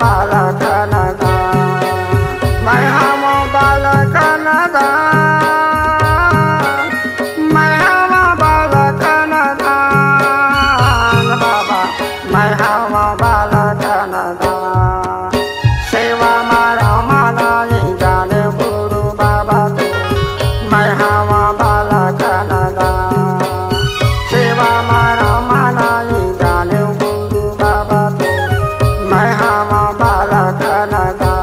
बालकनदा मैं हम बालकनदा मैं हम बालकनदा बाबा मैं हम बालकनदा सेवा मारा माना जाने गुरु बाबा तू मैं हम बालकनदा सेवा मारा माना जाने गुरु बाबा तू मैं हम बालकनदा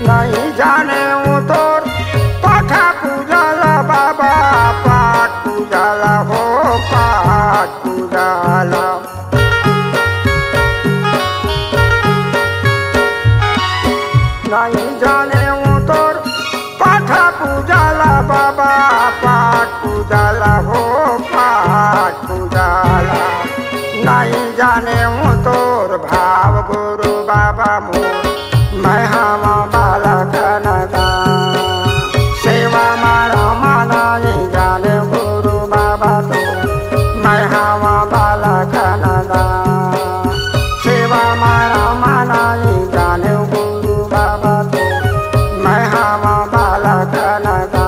नहीं जाने उतर पाठा पूजाला बाबा पाठ पूजाला हो पाठ पूजाला नहीं जाने उतर पाठा पूजाला बाबा पाठ पूजाला हो पाठ पूजाला नहीं जाने उतर भाव गुरु बाबा मोर मैं हम बालकनदा सेवा मारा माना जाने गुरु बाबा तू मैं हम बालकनदा सेवा मारा माना जाने गुरु बाबा तू मैं हम बालकनदा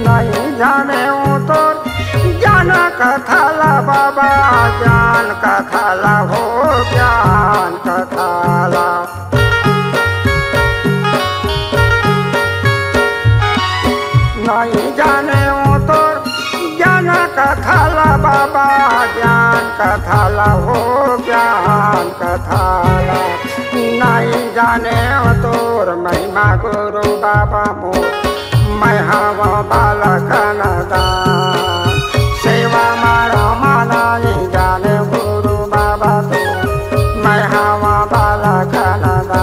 नहीं जाने उतर ज्ञान कथाला बाबा ज्ञान कथाला हो ज्ञान कथाला नहीं जाने उतर ज्ञान कथाला बाबा ज्ञान कथाला हो ज्ञान कथाला नहीं जाने उतर महिमा गुरु बाबा मोर मैं हम बालकनदा सेवा मारा माना जाने गुरु बाबा तू मैं हम बालकनदा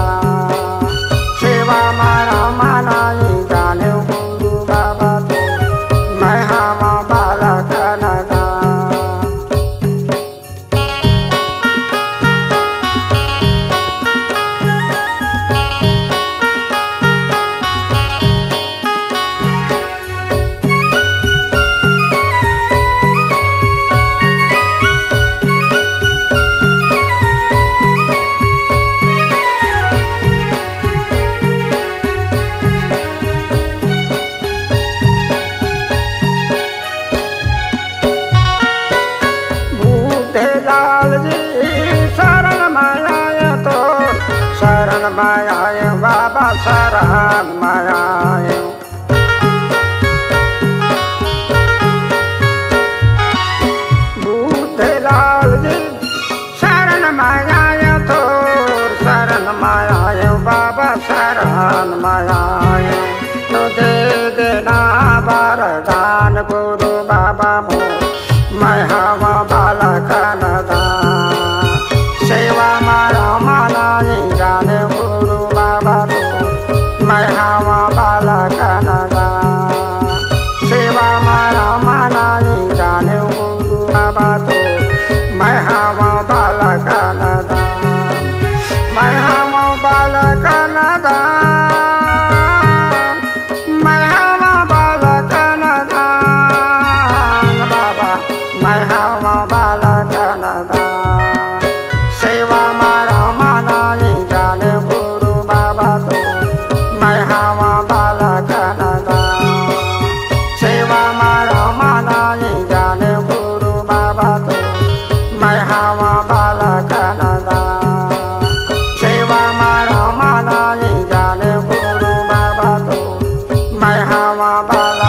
सेवा मारा माना जाने गुरु बाबा तू मैं हम बालकनदा लाल जी शरण माया तो शरण माया बाबा शरण माया बुद्ध लाल जी शरण माया तो शरण माया बाबा शरण माया तो दे देना वरदान गुरु बाबा मोर मैं हम बालकनदा सेवा मारा माना जाने गुरु बाबा तू मैं हम बालकनदा सेवा मारा माना जाने गुरु बाबा तू मैं हम बालकनदा मैं हम बालकनदा नावा बाला